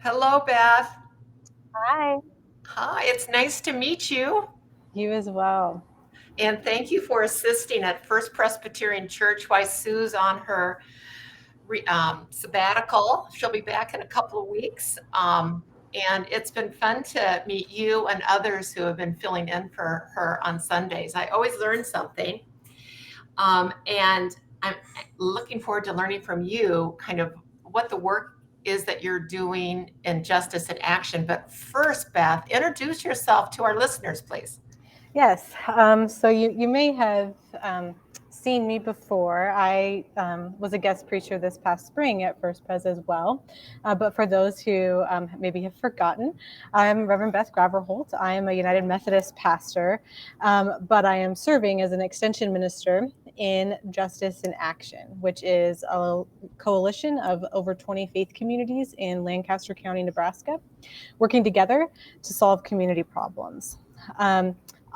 Hello, Beth. Hi. Hi, it's nice to meet you. You as well. And thank you for assisting at First Presbyterian Church while Sue's on her sabbatical. She'll be back in a couple of weeks. And it's been fun to meet you and others who have been filling in for her on Sundays. I always learn something. And I'm looking forward to learning from you kind of what the work is that you're doing in Justice in Action. But first, Beth, introduce yourself to our listeners, please. Yes. So you may have seen me before. I was a guest preacher this past spring at First Pres as well. But for those who maybe have forgotten, I'm Reverend Beth Graverholt. I am a United Methodist pastor, but I am serving as an extension minister in Justice in Action, which is a coalition of over 20 faith communities in Lancaster County, Nebraska, working together to solve community problems.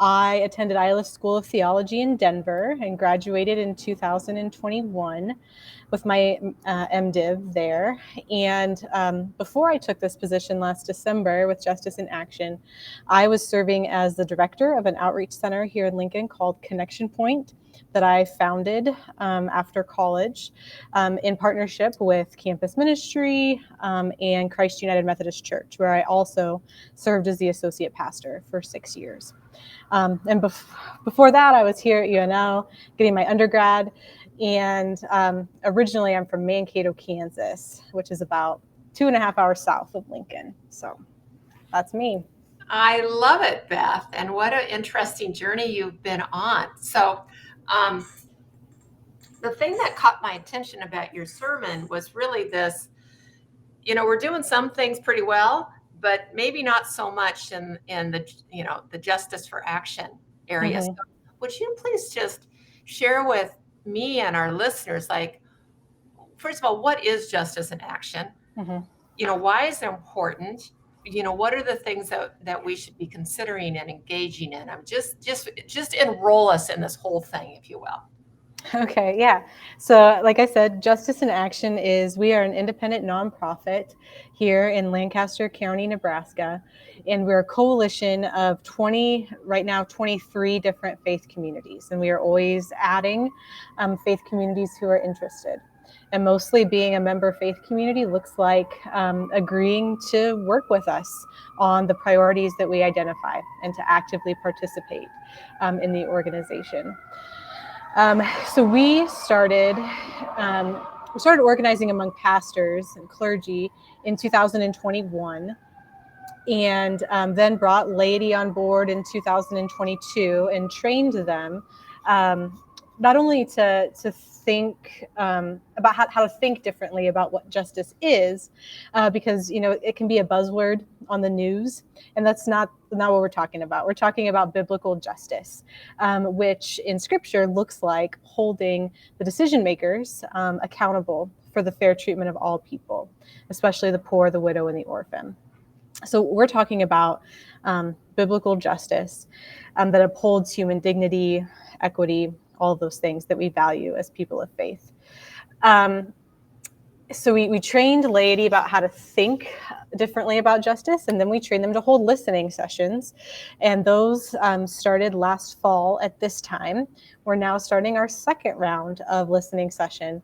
I attended Isla School of Theology in Denver and graduated in 2021 with my MDiv there. And before I took this position last December with Justice in Action, I was serving as the director of an outreach center here in Lincoln called Connection Point that I founded after college in partnership with Campus Ministry and Christ United Methodist Church, where I also served as the associate pastor for 6 years. And before that, I was here at UNL getting my undergrad. And originally, I'm from Mankato, Kansas, which is about 2.5 hours south of Lincoln. So that's me. I love it, Beth, and what an interesting journey you've been on. So, um, the thing that caught my attention about your sermon was really this, we're doing some things pretty well, but maybe not so much in the justice for action area. So Mm-hmm. would you please just share with me and our listeners, like, first of all, what is justice in action? Mm-hmm. Why is it important? What are the things that we should be considering and engaging in? I'm just enroll us in this whole thing, if you will. Okay, yeah. So, like I said, Justice in Action we are an independent nonprofit here in Lancaster County, Nebraska, and we're a coalition of 23 different faith communities, and we are always adding faith communities who are interested. And mostly being a member faith community looks like agreeing to work with us on the priorities that we identify and to actively participate in the organization. So we started organizing among pastors and clergy in 2021, and then brought laity on board in 2022 and trained them not only to think about how to think differently about what justice is, because it can be a buzzword on the news, and that's not what we're talking about. We're talking about biblical justice, which in Scripture looks like holding the decision makers accountable for the fair treatment of all people, especially the poor, the widow, and the orphan. So we're talking about biblical justice that upholds human dignity, equity, all of those things that we value as people of faith. Um, so we trained laity about how to think differently about justice, and then we trained them to hold listening sessions. And those started last fall at this time. We're now starting our second round of listening sessions,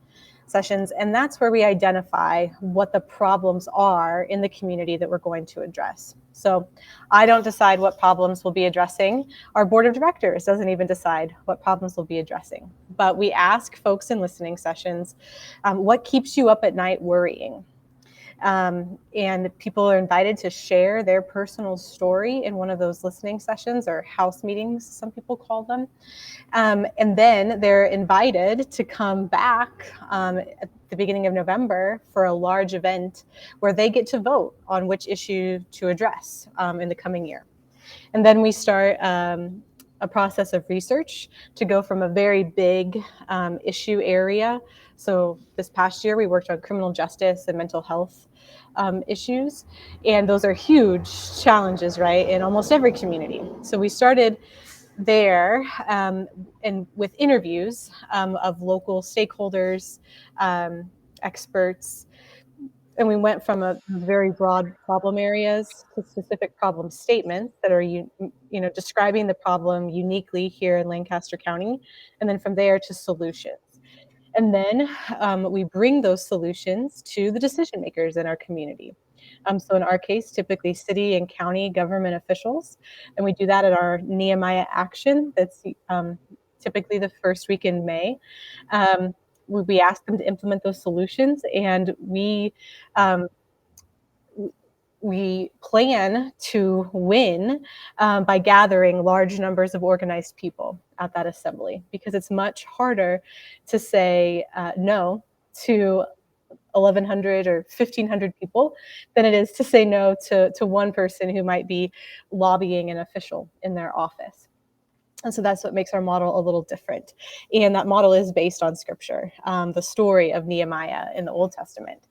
and that's where we identify what the problems are in the community that we're going to address. So I don't decide what problems we'll be addressing. Our board of directors doesn't even decide what problems we'll be addressing. But we ask folks in listening sessions, what keeps you up at night worrying? And people are invited to share their personal story in one of those listening sessions, or house meetings, some people call them. And then they're invited to come back at the beginning of November for a large event where they get to vote on which issue to address in the coming year. And then we start a process of research to go from a very big issue area. So this past year, we worked on criminal justice and mental health issues. And those are huge challenges, right, in almost every community. So we started there and with interviews of local stakeholders, experts, and we went from a very broad problem areas to specific problem statements that are describing the problem uniquely here in Lancaster County, and then from there to solutions. And then we bring those solutions to the decision makers in our community. So in our case, typically city and county government officials, and we do that at our Nehemiah Action. That's typically the first week in May. We ask them to implement those solutions, and um, we plan to win by gathering large numbers of organized people at that assembly, because it's much harder to say no to 1,100 or 1,500 people than it is to say no to one person who might be lobbying an official in their office. And so that's what makes our model a little different. And that model is based on scripture, the story of Nehemiah in the Old Testament,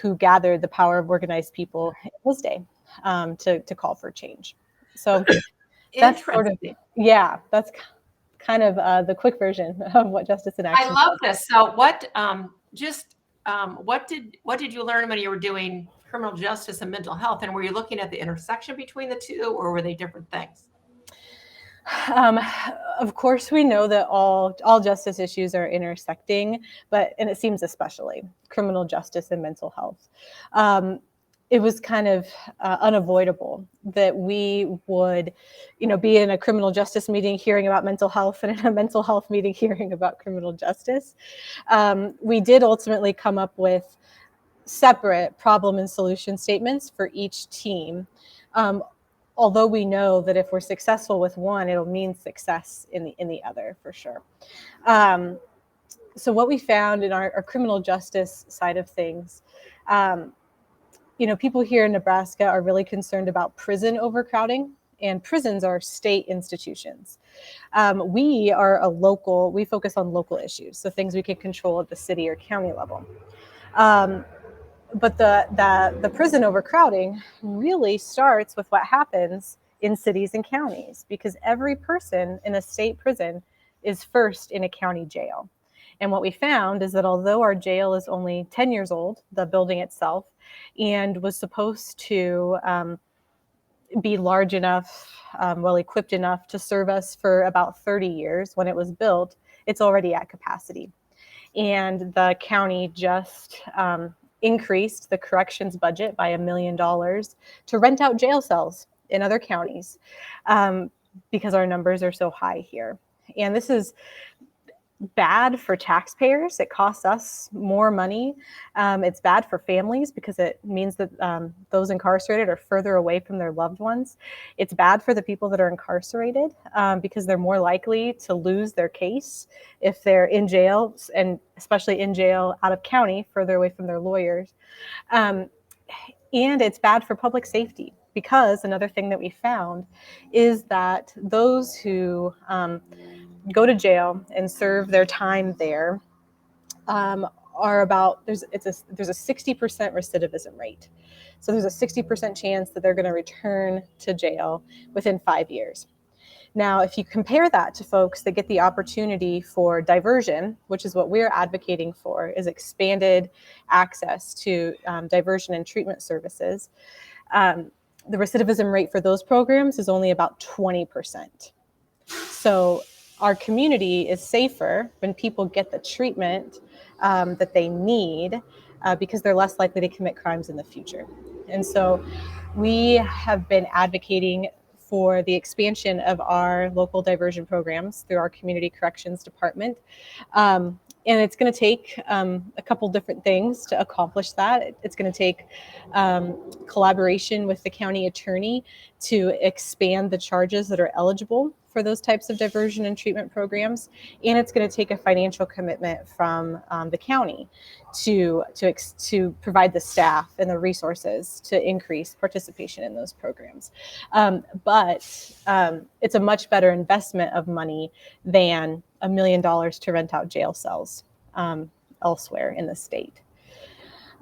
who gathered the power of organized people in his day to call for change. So that's sort of, that's kind of the quick version of what Justice in Action I love this. So what did you learn when you were doing criminal justice and mental health? And were you looking at the intersection between the two, or were they different things? Of course, we know that all justice issues are intersecting, and it seems especially criminal justice and mental health. It was kind of unavoidable that we would, be in a criminal justice meeting hearing about mental health, and in a mental health meeting hearing about criminal justice. We did ultimately come up with separate problem and solution statements for each team. Although we know that if we're successful with one, it'll mean success in the other for sure. So what we found in our criminal justice side of things, people here in Nebraska are really concerned about prison overcrowding, and prisons are state institutions. We focus on local issues, so things we can control at the city or county level. But the prison overcrowding really starts with what happens in cities and counties, because every person in a state prison is first in a county jail. And what we found is that although our jail is only 10 years old, the building itself, and was supposed to be large enough, well-equipped enough to serve us for about 30 years when it was built, it's already at capacity. And the county just increased the corrections budget by $1 million to rent out jail cells in other counties because our numbers are so high here. And this is bad for taxpayers. It costs us more money. It's bad for families because it means that those incarcerated are further away from their loved ones. It's bad for the people that are incarcerated because they're more likely to lose their case if they're in jail, and especially in jail out of county, further away from their lawyers. And it's bad for public safety, because another thing that we found is that those who go to jail and serve their time there are about, there's a 60% recidivism rate. So there's a 60% chance that they're going to return to jail within 5 years. Now, if you compare that to folks that get the opportunity for diversion, which is what we're advocating for, is expanded access to diversion and treatment services, the recidivism rate for those programs is only about 20%. So our community is safer when people get the treatment that they need because they're less likely to commit crimes in the future. And so we have been advocating for the expansion of our local diversion programs through our community corrections department. And it's going to take a couple different things to accomplish that. It's going to take collaboration with the county attorney to expand the charges that are eligible for those types of diversion and treatment programs. And it's going to take a financial commitment from the county to provide the staff and the resources to increase participation in those programs. But it's a much better investment of money than $1 million to rent out jail cells elsewhere in the state.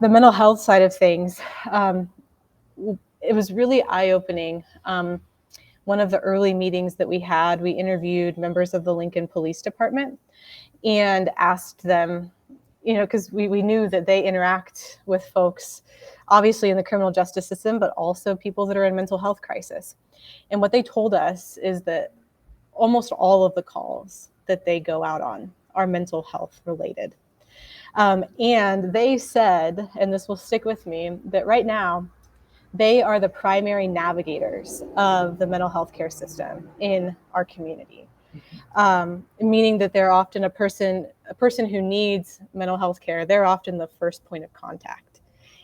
The mental health side of things, it was really eye-opening. One of the early meetings that we had, we interviewed members of the Lincoln Police Department and asked them, because we knew that they interact with folks, obviously in the criminal justice system, but also people that are in mental health crisis. And what they told us is that almost all of the calls that they go out on are mental health related. And they said, and this will stick with me, that right now they are the primary navigators of the mental health care system in our community. Meaning that they're often a person who needs mental health care, they're often the first point of contact.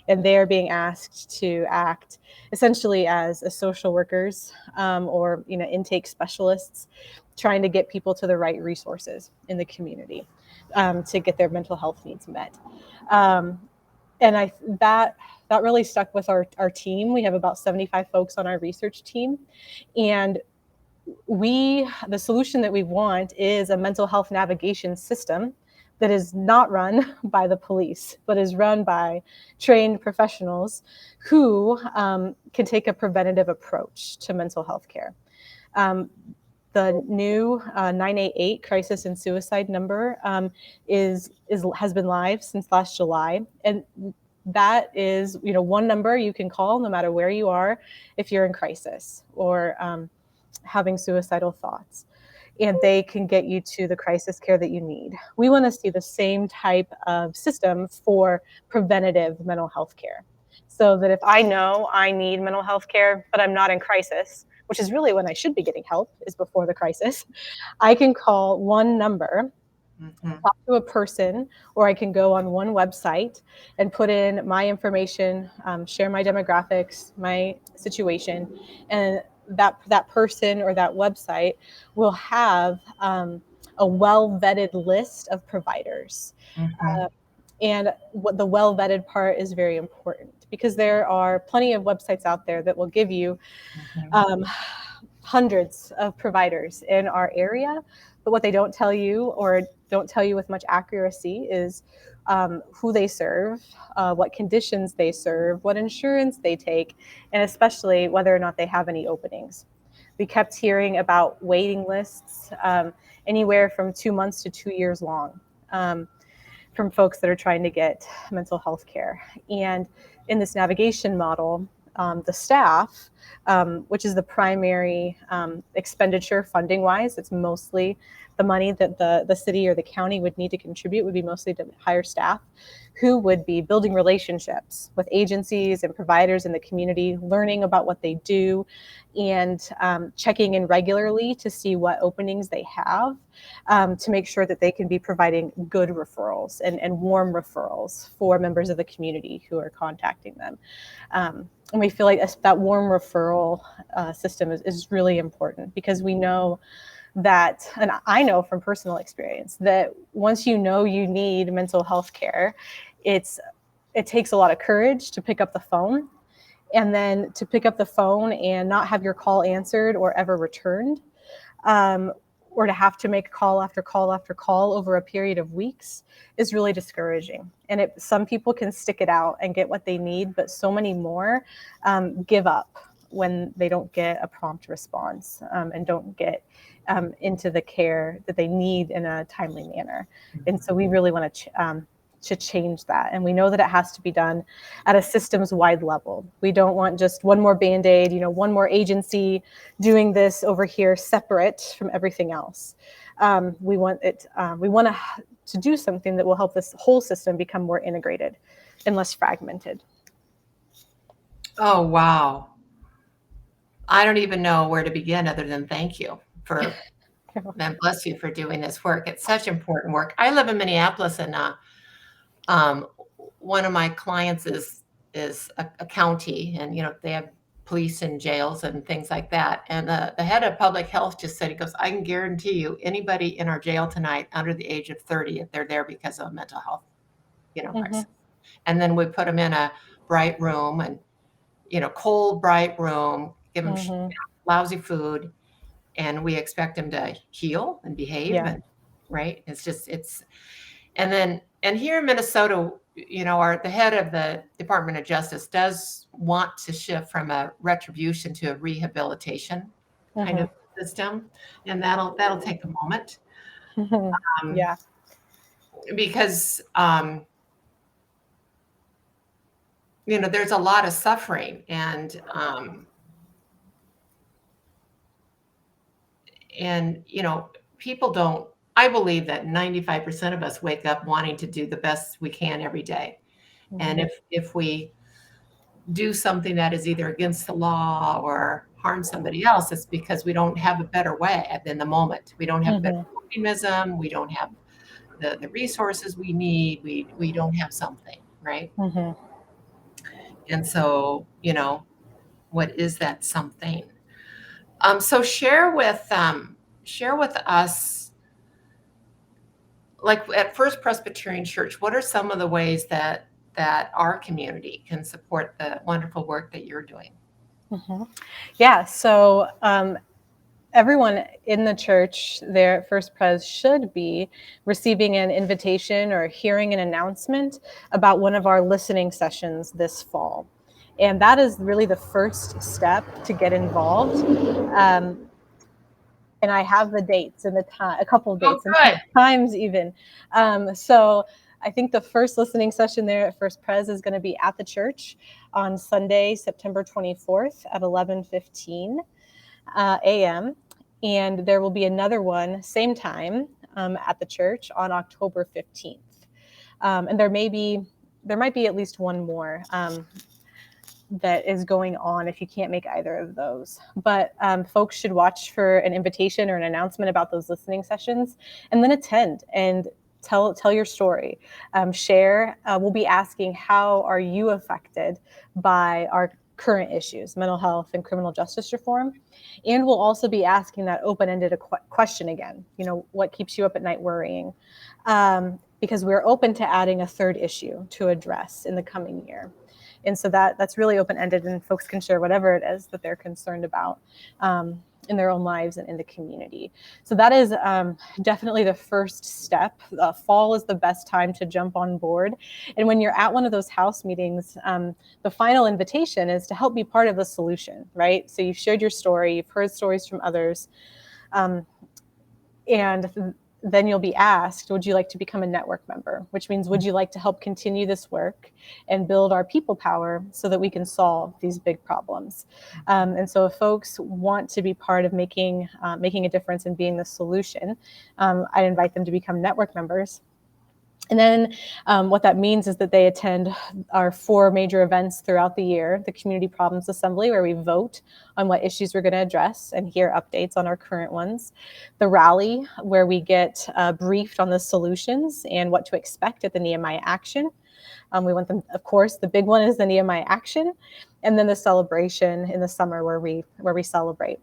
And they're being asked to act essentially as a social workers or intake specialists, trying to get people to the right resources in the community to get their mental health needs met. And that really stuck with our team. We have about 75 folks on our research team, and the solution that we want is a mental health navigation system that is not run by the police, but is run by trained professionals who can take a preventative approach to mental health care. The new 988 crisis and suicide number has been live since last July, and that is one number you can call no matter where you are if you're in crisis or having suicidal thoughts, and they can get you to the crisis care that you need. We want to see the same type of system for preventative mental health care, so that if I know I need mental health care, but I'm not in crisis, which is really when I should be getting help, is before the crisis, I can call one number, talk to a person, or I can go on one website and put in my information, share my demographics, my situation, and that person or that website will have a well-vetted list of providers. And what the well-vetted part is very important, because there are plenty of websites out there that will give you hundreds of providers in our area, but what they don't tell you, or don't tell you with much accuracy, is who they serve, what conditions they serve, what insurance they take, and especially whether or not they have any openings. We kept hearing about waiting lists, anywhere from 2 months to 2 years long, from folks that are trying to get mental health care. And in this navigation model, the staff, which is the primary expenditure funding-wise, it's mostly the money that the city or the county would need to contribute, would be mostly to hire staff who would be building relationships with agencies and providers in the community, learning about what they do, and checking in regularly to see what openings they have, to make sure that they can be providing good referrals and warm referrals for members of the community who are contacting them. And we feel like that warm referral system is really important, because we know that, and I know from personal experience, that once you know you need mental health care, it takes a lot of courage to pick up the phone, and then to pick up the phone and not have your call answered or ever returned, or to have to make call after call after call over a period of weeks, is really discouraging. And some people can stick it out and get what they need, but so many more give up when they don't get a prompt response and don't get into the care that they need in a timely manner. And so we really want to change that. And we know that it has to be done at a systems-wide level. We don't want just one more Band-Aid, one more agency doing this over here separate from everything else. We want to do something that will help this whole system become more integrated and less fragmented. Oh, wow. I don't even know where to begin other than thank you for, and bless you for doing this work. It's such important work. I live in Minneapolis, and one of my clients is a county, and they have police and jails and things like that. And the head of public health just said, he goes, I can guarantee you anybody in our jail tonight under the age of 30, if they're there because of a mental health, crisis. And then we put them in a bright room, and cold, bright room, give them lousy food, and we expect them to heal and behave. Yeah. And right. And here in Minnesota, the head of the Department of Justice does want to shift from a retribution to a rehabilitation kind of system. And that'll take a moment. Yeah. because there's a lot of suffering, and people don't. I believe that 95% of us wake up wanting to do the best we can every day. And if we do something that is either against the law or harm somebody else, it's because we don't have a better way in the moment. We don't have a better optimism. We don't have the resources we need. We don't have something, right? And so, what is that something? So share with us, like at First Presbyterian Church, what are some of the ways that our community can support the wonderful work that you're doing? Yeah, so everyone in the church there at First Pres should be receiving an invitation or hearing an announcement about one of our listening sessions this fall. And that is really the first step to get involved. And I have the dates and the time, a couple of dates and times even. So I think the first listening session there at First Pres is going to be at the church on Sunday, September 24th at 11:15 a.m. And there will be another one, same time, at the church on October 15th. And there might be at least one more that is going on if you can't make either of those. But folks should watch for an invitation or an announcement about those listening sessions, and then attend and tell your story. Share. We'll be asking, how are you affected by our current issues, mental health and criminal justice reform? And we'll also be asking that open-ended question again. What keeps you up at night worrying? Because we're open to adding a third issue to address in the coming year. And so that's really open-ended, and folks can share whatever it is that they're concerned about in their own lives and in the community. So that is definitely the first step. Fall is the best time to jump on board. And when you're at one of those house meetings, the final invitation is to help be part of the solution, right? So you've shared your story, you've heard stories from others, and then you'll be asked, would you like to become a network member? Which means, would you like to help continue this work and build our people power so that we can solve these big problems? And so if folks want to be part of making a difference and being the solution, I invite them to become network members. And then what that means is that they attend our 4 major events throughout the year: the Community Problems Assembly, where we vote on what issues we're going to address and hear updates on our current ones; the Rally, where we get briefed on the solutions and what to expect at the Nehemiah Action. We want them, of course, the big one is the Nehemiah Action, and then the celebration in the summer where we celebrate.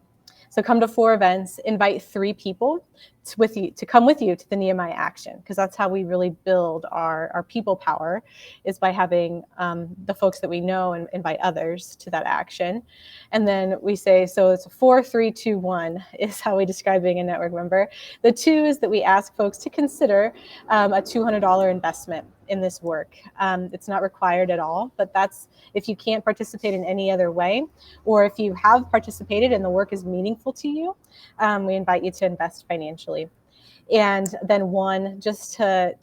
So come to 4 events, invite 3 people to come with you to the Nehemiah Action, because that's how we really build our people power, is by having the folks that we know and invite others to that action. And then we say, so it's 4, 3, 2, 1 is how we describe being a network member. The 2 is that we ask folks to consider a $200 investment in this work. It's not required at all, but that's if you can't participate in any other way, or if you have participated and the work is meaningful to you, we invite you to invest financially. And then 1, just to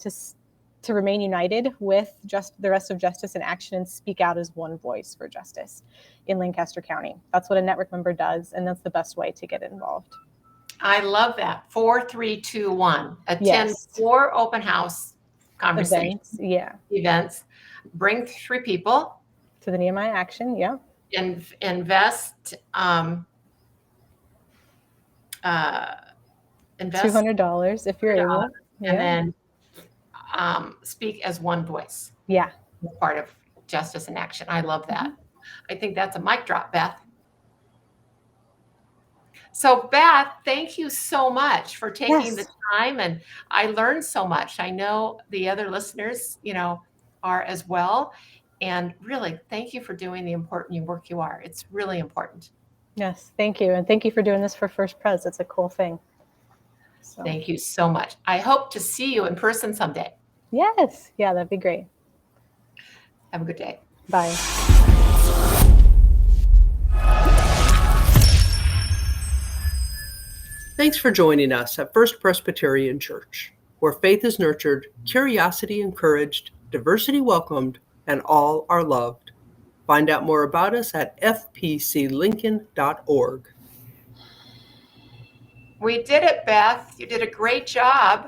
remain united with just the rest of Justice in Action and speak out as one voice for justice in Lancaster County. That's what a network member does, and that's the best way to get involved. I love that. 4, 3, 2, 1. Attend 4 open house conversations, events. Bring 3 people to the Nehemiah Action. Yeah. And invest $200 if you're able. And then speak as one voice. Yeah. Part of Justice in Action. I love that. I think that's a mic drop, Beth. So Beth, thank you so much for taking the time, and I learned so much. I know the other listeners, are as well. And really, thank you for doing the important work you are. It's really important. Yes, thank you. And thank you for doing this for First Pres. It's a cool thing. So. Thank you so much. I hope to see you in person someday. Yes. Yeah, that'd be great. Have a good day. Bye. Thanks for joining us at First Presbyterian Church. where faith is nurtured, curiosity encouraged, diversity welcomed, and all are loved. Find out more about us at fpclincoln.org. We did it, Beth. You did a great job.